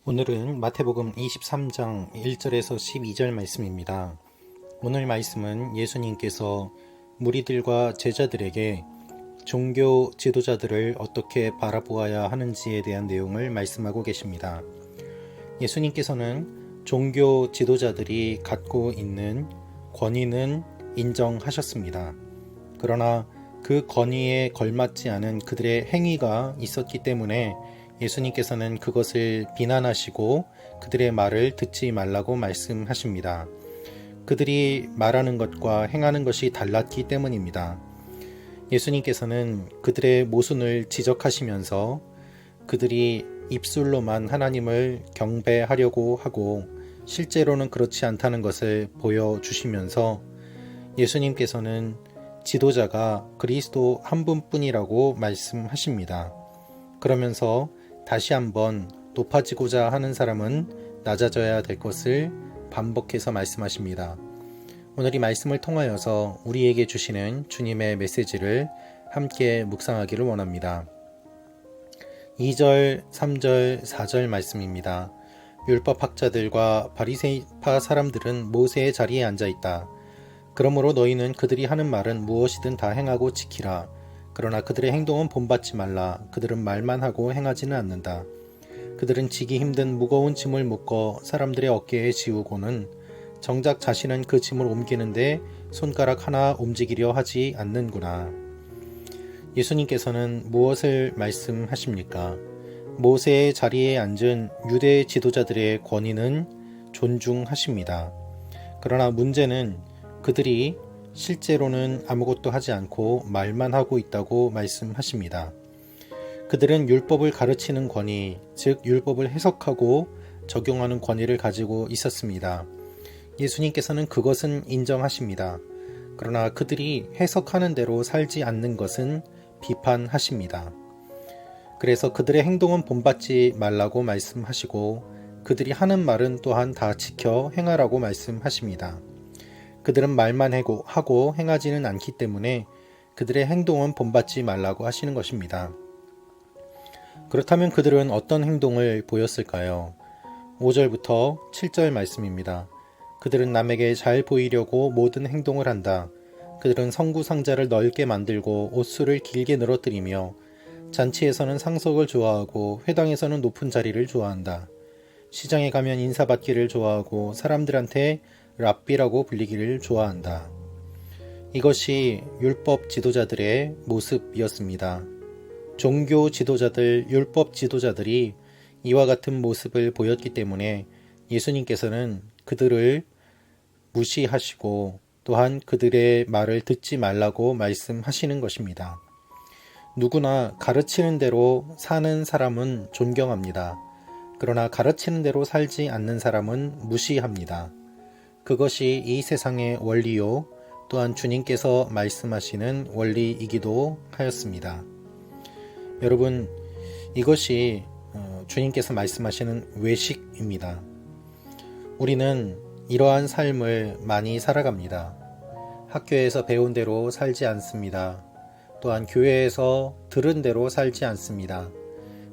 오늘은 마태복음 23장 1절에서 12절 말씀입니다. 오늘 말씀은 예수님께서 무리들과 제자들에게 종교 지도자들을 어떻게 바라보아야 하는지에 대한 내용을 말씀하고 계십니다. 예수님께서는 종교 지도자들이 갖고 있는 권위는 인정하셨습니다. 그러나 그 권위에 걸맞지 않은 그들의 행위가 있었기 때문에 예수님께서는 그것을 비난하시고 그들의 말을 듣지 말라고 말씀하십니다. 그들이 말하는 것과 행하는 것이 달랐기 때문입니다. 예수님께서는 그들의 모순을 지적하시면서 그들이 입술로만 하나님을 경배하려고 하고 실제로는 그렇지 않다는 것을 보여주시면서 예수님께서는 지도자가 그리스도 한 분뿐이라고 말씀하십니다. 그러면서 다시 한번 높아지고자 하는 사람은 낮아져야 될 것을 반복해서 말씀하십니다. 오늘 이 말씀을 통하여서 우리에게 주시는 주님의 메시지를 함께 묵상하기를 원합니다. 2절, 3절, 4절 말씀입니다. 율법학자들과 바리새파 사람들은 모세의 자리에 앉아있다. 그러므로 너희는 그들이 하는 말은 무엇이든 다 행하고 지키라. 그러나 그들의 행동은 본받지 말라. 그들은 말만 하고 행하지는 않는다. 그들은 지기 힘든 무거운 짐을 묶어 사람들의 어깨에 지우고는 정작 자신은 그 짐을 옮기는데 손가락 하나 움직이려 하지 않는구나. 예수님께서는 무엇을 말씀하십니까? 모세의 자리에 앉은 유대 지도자들의 권위는 존중하십니다. 그러나 문제는 그들이 실제로는 아무것도 하지 않고 말만 하고 있다고 말씀하십니다. 그들은 율법을 가르치는 권위, 즉 율법을 해석하고 적용하는 권위를 가지고 있었습니다. 예수님께서는 그것은 인정하십니다. 그러나 그들이 해석하는 대로 살지 않는 것은 비판하십니다. 그래서 그들의 행동은 본받지 말라고 말씀하시고 그들이 하는 말은 또한 다 지켜 행하라고 말씀하십니다. 그들은 말만 하고 행하지는 않기 때문에 그들의 행동은 본받지 말라고 하시는 것입니다. 그렇다면 그들은 어떤 행동을 보였을까요? 5절부터 7절 말씀입니다. 그들은 남에게 잘 보이려고 모든 행동을 한다. 그들은 성구상자를 넓게 만들고 옷수를 길게 늘어뜨리며 잔치에서는 상석을 좋아하고 회당에서는 높은 자리를 좋아한다. 시장에 가면 인사받기를 좋아하고 사람들한테 랍비라고 불리기를 좋아한다. 이것이 율법 지도자들의 모습이었습니다. 종교 지도자들, 율법 지도자들이 이와 같은 모습을 보였기 때문에 예수님께서는 그들을 무시하시고 또한 그들의 말을 듣지 말라고 말씀하시는 것입니다. 누구나 가르치는 대로 사는 사람은 존경합니다. 그러나 가르치는 대로 살지 않는 사람은 무시합니다. 그것이 이 세상의 원리요, 또한 주님께서 말씀하시는 원리이기도 하였습니다. 여러분, 이것이 주님께서 말씀하시는 외식입니다. 우리는 이러한 삶을 많이 살아갑니다. 학교에서 배운 대로 살지 않습니다. 또한 교회에서 들은 대로 살지 않습니다.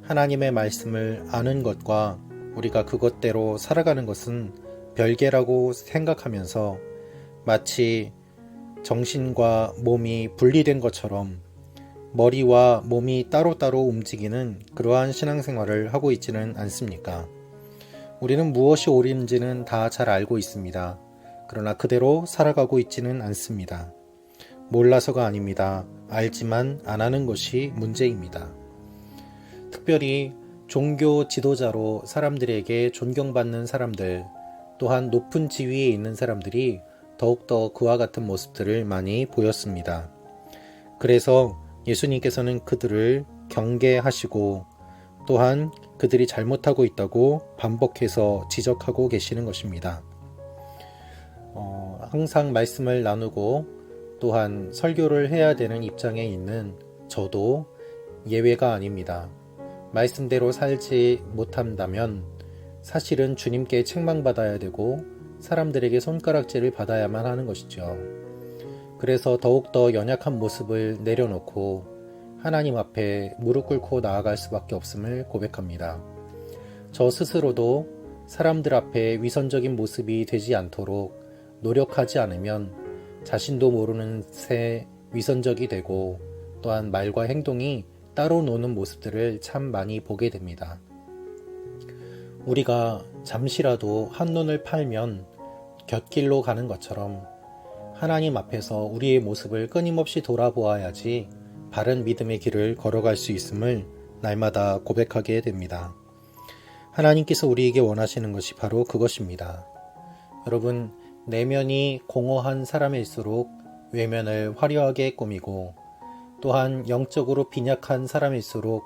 하나님의 말씀을 아는 것과 우리가 그것대로 살아가는 것은 별개라고 생각하면서 마치 정신과 몸이 분리된 것처럼 머리와 몸이 따로따로 움직이는 그러한 신앙생활을 하고 있지는 않습니까? 우리는 무엇이 옳은지는 다 잘 알고 있습니다. 그러나 그대로 살아가고 있지는 않습니다. 몰라서가 아닙니다. 알지만 안 하는 것이 문제입니다. 특별히 종교 지도자로 사람들에게 존경받는 사람들, 또한 높은 지위에 있는 사람들이 더욱더 그와 같은 모습들을 많이 보였습니다. 그래서 예수님께서는 그들을 경계하시고 또한 그들이 잘못하고 있다고 반복해서 지적하고 계시는 것입니다. 항상 말씀을 나누고 또한 설교를 해야 되는 입장에 있는 저도 예외가 아닙니다. 말씀대로 살지 못한다면 사실은 주님께 책망받아야 되고 사람들에게 손가락질을 받아야만 하는 것이죠. 그래서 더욱더 연약한 모습을 내려놓고 하나님 앞에 무릎 꿇고 나아갈 수밖에 없음을 고백합니다. 저 스스로도 사람들 앞에 위선적인 모습이 되지 않도록 노력하지 않으면 자신도 모르는 새 위선적이 되고 또한 말과 행동이 따로 노는 모습들을 참 많이 보게 됩니다. 우리가 잠시라도 한눈을 팔면 곁길로 가는 것처럼 하나님 앞에서 우리의 모습을 끊임없이 돌아보아야지 바른 믿음의 길을 걸어갈 수 있음을 날마다 고백하게 됩니다. 하나님께서 우리에게 원하시는 것이 바로 그것입니다. 여러분, 내면이 공허한 사람일수록 외면을 화려하게 꾸미고 또한 영적으로 빈약한 사람일수록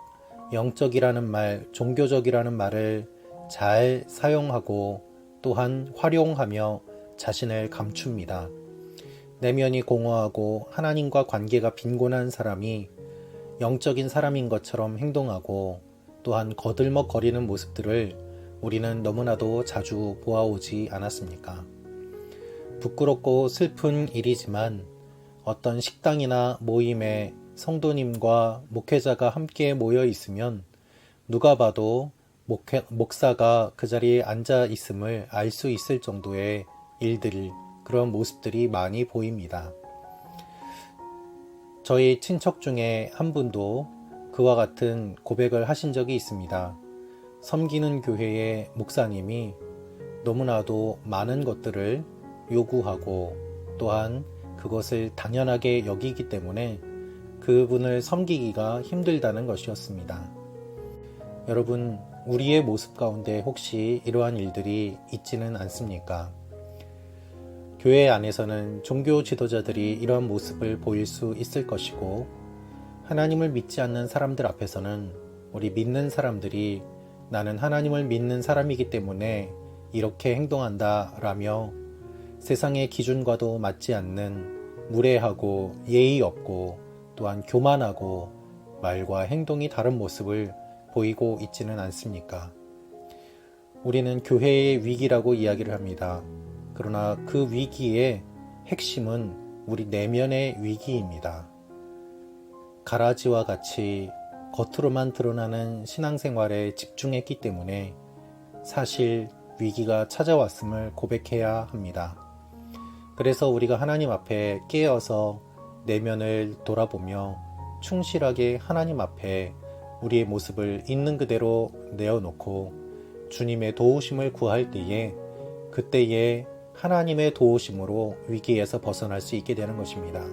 영적이라는 말, 종교적이라는 말을 잘 사용하고 또한 활용하며 자신을 감춥니다. 내면이 공허하고 하나님과 관계가 빈곤한 사람이 영적인 사람인 것처럼 행동하고 또한 거들먹거리는 모습들을 우리는 너무나도 자주 보아오지 않았습니까? 부끄럽고 슬픈 일이지만 어떤 식당이나 모임에 성도님과 목회자가 함께 모여 있으면 누가 봐도 목사가 그 자리에 앉아 있음을 알 수 있을 정도의 일들, 그런 모습들이 많이 보입니다. 저희 친척 중에 한 분도 그와 같은 고백을 하신 적이 있습니다. 섬기는 교회의 목사님이 너무나도 많은 것들을 요구하고 또한 그것을 당연하게 여기기 때문에 그분을 섬기기가 힘들다는 것이었습니다. 여러분, 우리의 모습 가운데 혹시 이러한 일들이 있지는 않습니까? 교회 안에서는 종교 지도자들이 이러한 모습을 보일 수 있을 것이고 하나님을 믿지 않는 사람들 앞에서는 우리 믿는 사람들이 나는 하나님을 믿는 사람이기 때문에 이렇게 행동한다 라며 세상의 기준과도 맞지 않는 무례하고 예의 없고 또한 교만하고 말과 행동이 다른 모습을 보이고 있지는 않습니까? 우리는 교회의 위기라고 이야기를 합니다. 그러나 그 위기의 핵심은 우리 내면의 위기입니다. 가라지와 같이 겉으로만 드러나는 신앙생활에 집중했기 때문에 사실 위기가 찾아왔음을 고백해야 합니다. 그래서 우리가 하나님 앞에 깨어서 내면을 돌아보며 충실하게 하나님 앞에 우리의 모습을 있는 그대로 내어놓고 주님의 도우심을 구할 때에 그때에 하나님의 도우심으로 위기에서 벗어날 수 있게 되는 것입니다.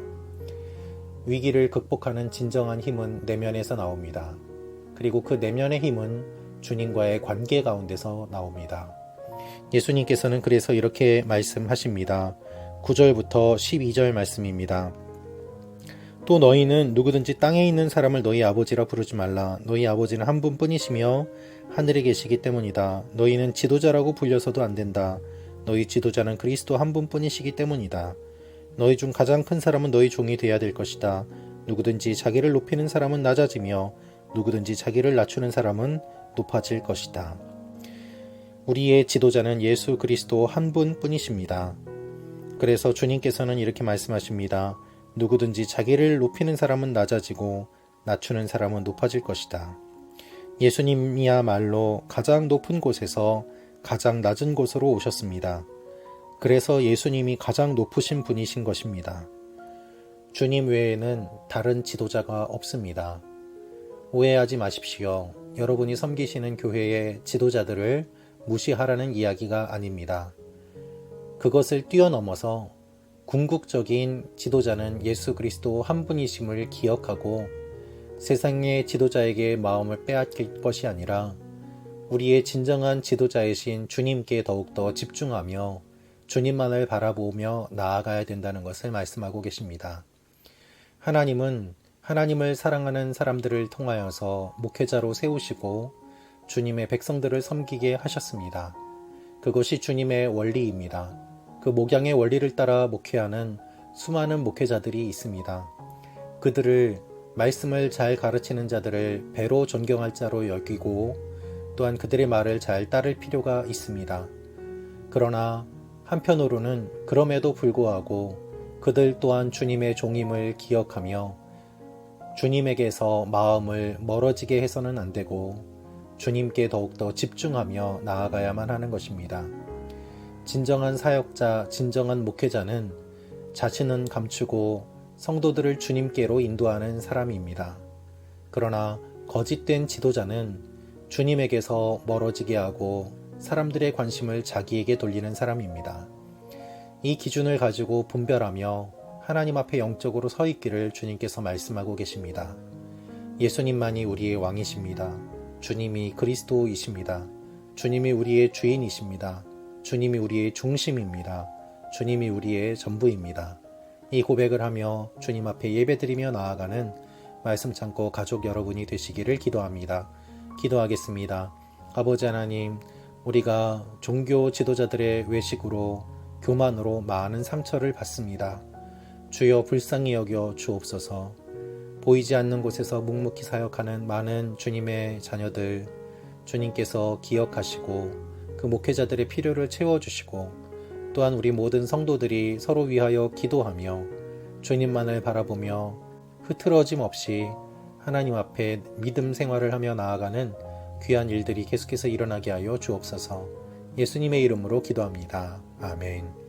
위기를 극복하는 진정한 힘은 내면에서 나옵니다. 그리고 그 내면의 힘은 주님과의 관계 가운데서 나옵니다. 예수님께서는 그래서 이렇게 말씀하십니다. 9절부터 12절 말씀입니다. 또 너희는 누구든지 땅에 있는 사람을 너희 아버지라 부르지 말라. 너희 아버지는 한 분뿐이시며 하늘에 계시기 때문이다. 너희는 지도자라고 불려서도 안 된다. 너희 지도자는 그리스도 한 분뿐이시기 때문이다. 너희 중 가장 큰 사람은 너희 종이 되어야 될 것이다. 누구든지 자기를 높이는 사람은 낮아지며 누구든지 자기를 낮추는 사람은 높아질 것이다. 우리의 지도자는 예수 그리스도 한 분뿐이십니다. 그래서 주님께서는 이렇게 말씀하십니다. 누구든지 자기를 높이는 사람은 낮아지고 낮추는 사람은 높아질 것이다. 예수님이야말로 가장 높은 곳에서 가장 낮은 곳으로 오셨습니다. 그래서 예수님이 가장 높으신 분이신 것입니다. 주님 외에는 다른 지도자가 없습니다. 오해하지 마십시오. 여러분이 섬기시는 교회의 지도자들을 무시하라는 이야기가 아닙니다. 그것을 뛰어넘어서 궁극적인 지도자는 예수 그리스도 한 분이심을 기억하고 세상의 지도자에게 마음을 빼앗길 것이 아니라 우리의 진정한 지도자이신 주님께 더욱더 집중하며 주님만을 바라보며 나아가야 된다는 것을 말씀하고 계십니다. 하나님은 하나님을 사랑하는 사람들을 통하여서 목회자로 세우시고 주님의 백성들을 섬기게 하셨습니다. 그것이 주님의 원리입니다. 그 목양의 원리를 따라 목회하는 수많은 목회자들이 있습니다. 그들을 말씀을 잘 가르치는 자들을 배로 존경할 자로 여기고 또한 그들의 말을 잘 따를 필요가 있습니다. 그러나 한편으로는 그럼에도 불구하고 그들 또한 주님의 종임을 기억하며 주님에게서 마음을 멀어지게 해서는 안 되고 주님께 더욱더 집중하며 나아가야만 하는 것입니다. 진정한 사역자, 진정한 목회자는 자신은 감추고 성도들을 주님께로 인도하는 사람입니다. 그러나 거짓된 지도자는 주님에게서 멀어지게 하고 사람들의 관심을 자기에게 돌리는 사람입니다. 이 기준을 가지고 분별하며 하나님 앞에 영적으로 서 있기를 주님께서 말씀하고 계십니다. 예수님만이 우리의 왕이십니다. 주님이 그리스도이십니다. 주님이 우리의 주인이십니다. 주님이 우리의 중심입니다. 주님이 우리의 전부입니다. 이 고백을 하며 주님 앞에 예배드리며 나아가는 말씀 참고 가족 여러분이 되시기를 기도합니다. 기도하겠습니다. 아버지 하나님, 우리가 종교 지도자들의 외식으로 교만으로 많은 상처를 받습니다. 주여 불쌍히 여겨 주옵소서. 보이지 않는 곳에서 묵묵히 사역하는 많은 주님의 자녀들, 주님께서 기억하시고 그 목회자들의 필요를 채워주시고 또한 우리 모든 성도들이 서로 위하여 기도하며 주님만을 바라보며 흐트러짐 없이 하나님 앞에 믿음 생활을 하며 나아가는 귀한 일들이 계속해서 일어나게 하여 주옵소서. 예수님의 이름으로 기도합니다. 아멘.